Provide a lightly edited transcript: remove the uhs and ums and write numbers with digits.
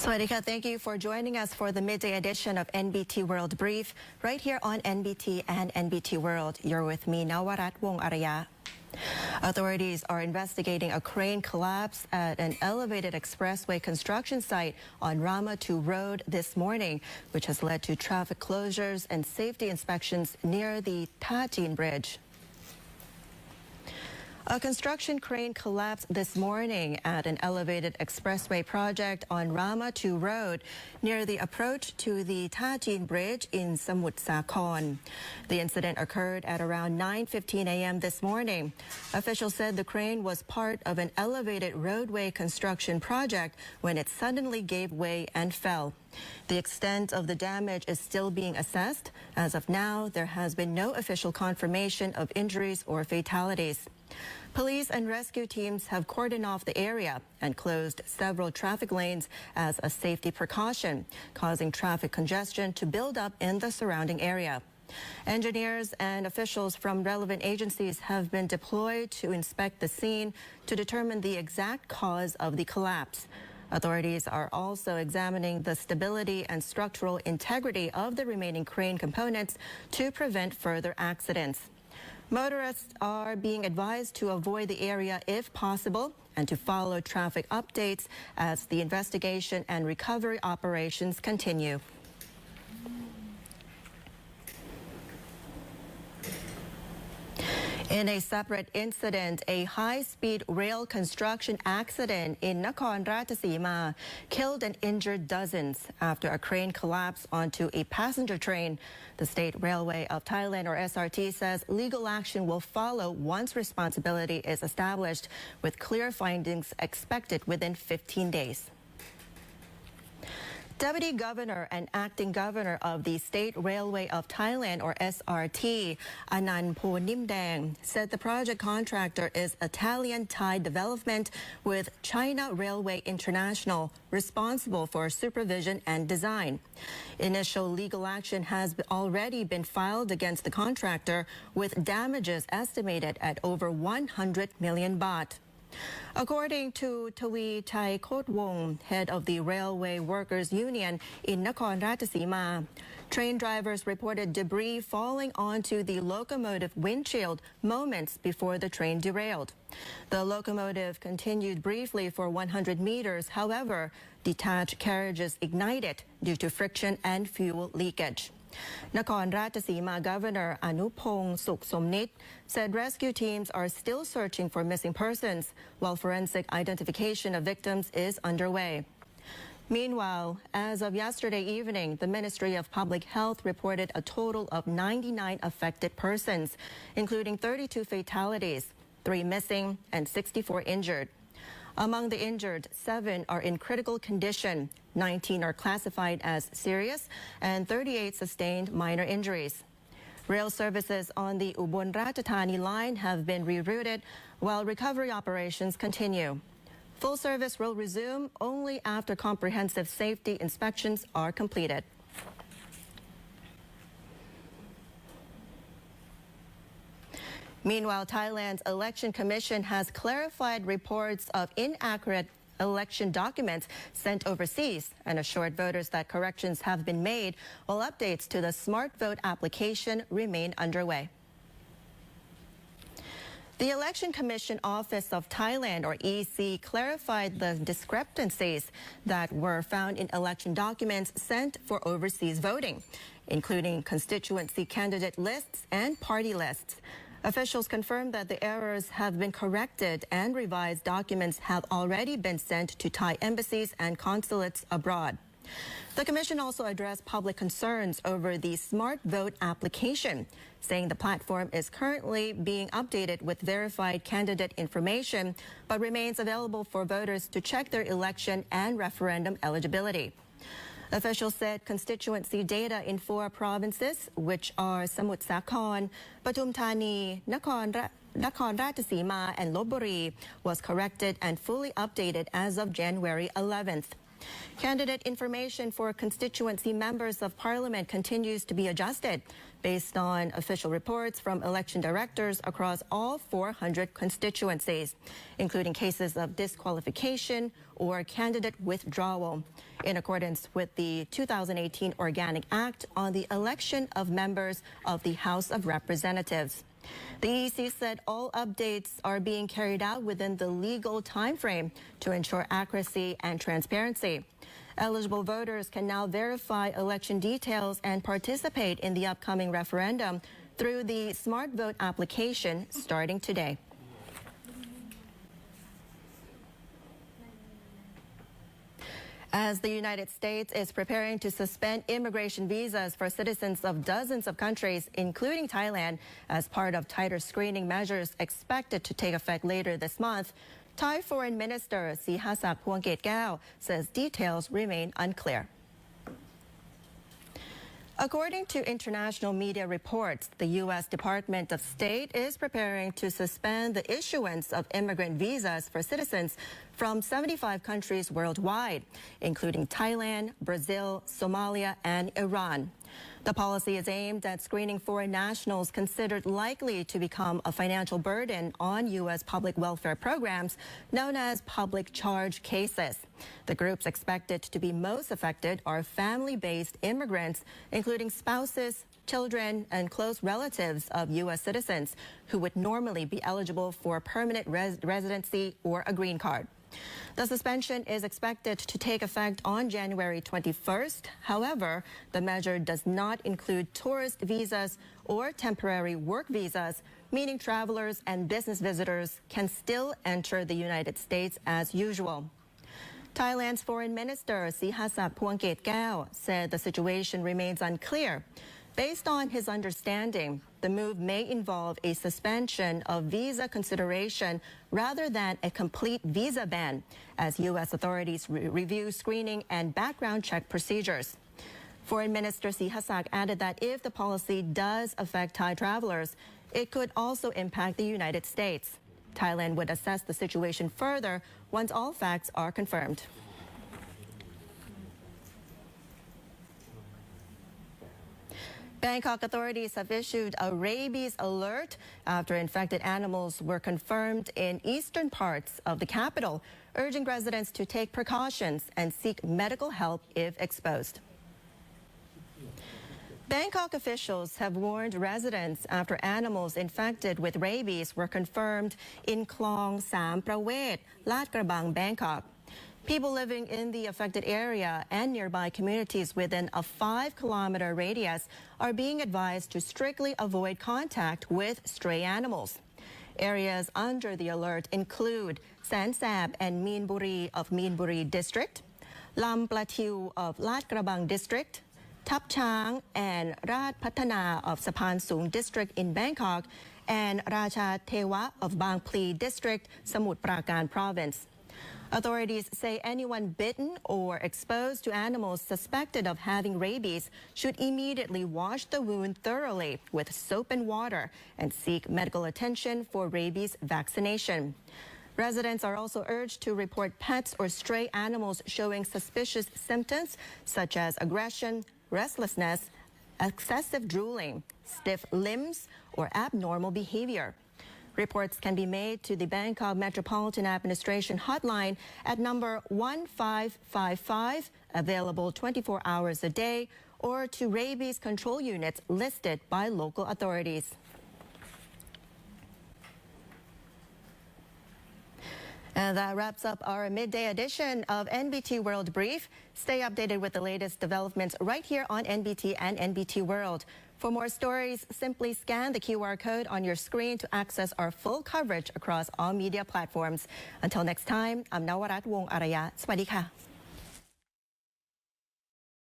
Swadika, thank you for joining us for the midday edition of NBT World Brief, right here on NBT and NBT World. You're with me, Nawarat Wong Araya. Authorities are investigating a crane collapse at an elevated expressway construction site on RAMA 2 Road this morning, which has led to traffic closures and safety inspections near the THAILAND bridge. A construction crane collapsed this morning at an elevated expressway project on RAMA 2 Road near the approach to the THAILAND bridge in Samut Sakhon. The incident occurred at around 9:15 a.m. this morning. Officials said the crane was part of an elevated roadway construction project when it suddenly gave way and fell. The extent of the damage is still being assessed. As of now, there has been no official confirmation of injuries or fatalities. Police and rescue teams have cordoned off the area and closed several traffic lanes as a safety precaution, causing traffic congestion to build up in the surrounding area. Engineers and officials from relevant agencies have been deployed to inspect the scene to determine the exact cause of the collapse. Authorities are also examining the stability and structural integrity of the remaining crane components to prevent further accidents. Motorists are being advised to avoid the area if possible and to follow traffic updates as the investigation and recovery operations continue. In a separate incident, a high-speed rail construction accident in Nakhon Ratchasima killed and injured dozens after a crane collapsed onto a passenger train. The State Railway of Thailand, or SRT, says legal action will follow once responsibility is established, with clear findings expected within 15 days. Deputy Governor and Acting Governor of the State Railway of Thailand, or SRT, Anand Ponimdang, said the project contractor is Italian Thai Development with China Railway International, responsible for supervision and design. Initial legal action has already been filed against the contractor, with damages estimated at over 100 million baht. According to Tawi Chai Kotwong, head of the Railway Workers Union in Nakhon Ratchasima, train drivers reported debris falling onto the locomotive windshield moments before the train derailed. The locomotive continued briefly for 100 meters. However, detached carriages ignited due to friction and fuel leakage. Nakhon Ratchasima Governor Anupong Suksomnit said rescue teams are still searching for missing persons, while forensic identification of victims is underway. Meanwhile, as of yesterday evening, the Ministry of Public Health reported a total of 99 affected persons, including 32 fatalities, 3 missing and 64 injured. Among the injured, 7 are in critical condition, 19 are classified as serious, and 38 sustained minor injuries. Rail services on the Ubon Ratchathani line have been rerouted while recovery operations continue. Full service will resume only after comprehensive safety inspections are completed. Meanwhile, Thailand's Election Commission has clarified reports of inaccurate election documents sent overseas and assured voters that corrections have been made, while updates to the Smart Vote application remain underway. The Election Commission Office of Thailand, or EC, clarified the discrepancies that were found in election documents sent for overseas voting, including constituency candidate lists and party lists. Officials confirmed that the errors have been corrected and revised documents have already been sent to Thai embassies and consulates abroad. The commission also addressed public concerns over the Smart Vote application, saying the platform is currently being updated with verified candidate information, but remains available for voters to check their election and referendum eligibility. Officials said constituency data in 4 provinces, which are Samut Sakhon, Pathum Thani, Nakhon Ratchasima, and Lopburi, was corrected and fully updated as of January 11th. Candidate information for constituency members of parliament continues to be adjusted based on official reports from election directors across all 400 constituencies, including cases of disqualification or candidate withdrawal, in accordance with the 2018 Organic Act on the election of members of the House of Representatives. The EC said all updates are being carried out within the legal timeframe to ensure accuracy and transparency. Eligible voters can now verify election details and participate in the upcoming referendum through the Smart Vote application starting today. As the United States is preparing to suspend immigration visas for citizens of dozens of countries, including Thailand, as part of tighter screening measures expected to take effect later this month, Thai Foreign Minister Sihasak Phuangketkaew says details remain unclear. According to international media reports, the U.S. Department of State is preparing to suspend the issuance of immigrant visas for citizens from 75 countries worldwide, including Thailand, Brazil, Somalia, and Iran. The policy is aimed at screening foreign nationals considered likely to become a financial burden on U.S. public welfare programs known as public charge cases. The groups expected to be most affected are family-based immigrants, including spouses, children, and close relatives of U.S. citizens who would normally be eligible for permanent residency or a green card. The suspension is expected to take effect on January 21st. However, the measure does not include tourist visas or temporary work visas, meaning travelers and business visitors can still enter the United States as usual. Thailand's Foreign Minister Sihasak Phuangketkaew said the situation remains unclear. Based on his understanding, the move may involve a suspension of visa consideration rather than a complete visa ban, as U.S. authorities review screening and background check procedures. Foreign Minister Sihasak added that if the policy does affect Thai travelers, it could also impact the United States. Thailand would assess the situation further once all facts are confirmed. Bangkok authorities have issued a rabies alert after infected animals were confirmed in eastern parts of the capital, urging residents to take precautions and seek medical help if exposed. Bangkok officials have warned residents after animals infected with rabies were confirmed in Klong Sam Prawet, Lat Krabang, Bangkok. People living in the affected area and nearby communities within a 5-kilometer radius are being advised to strictly avoid contact with stray animals. Areas under the alert include San Sab and Meenburi of Meenburi District, Lam Plateau of Lat Krabang District, Thap Chang and Rat Patana of Sapan Sung District in Bangkok, and Racha Thewa of Bang Pli District, Samut Prakan Province. Authorities say anyone bitten or exposed to animals suspected of having rabies should immediately wash the wound thoroughly with soap and water and seek medical attention for rabies vaccination. Residents are also urged to report pets or stray animals showing suspicious symptoms such as aggression, restlessness, excessive drooling, stiff limbs, or abnormal behavior. Reports can be made to the Bangkok Metropolitan Administration hotline at number 1555, available 24 hours a day, or to rabies control units listed by local authorities. And that wraps up our midday edition of NBT World Brief. Stay updated with the latest developments right here on NBT and NBT World. For more stories, simply scan the QR code on your screen to access our full coverage across all media platforms. Until next time, I'm Nawarat Wong Araya. Swadee ka.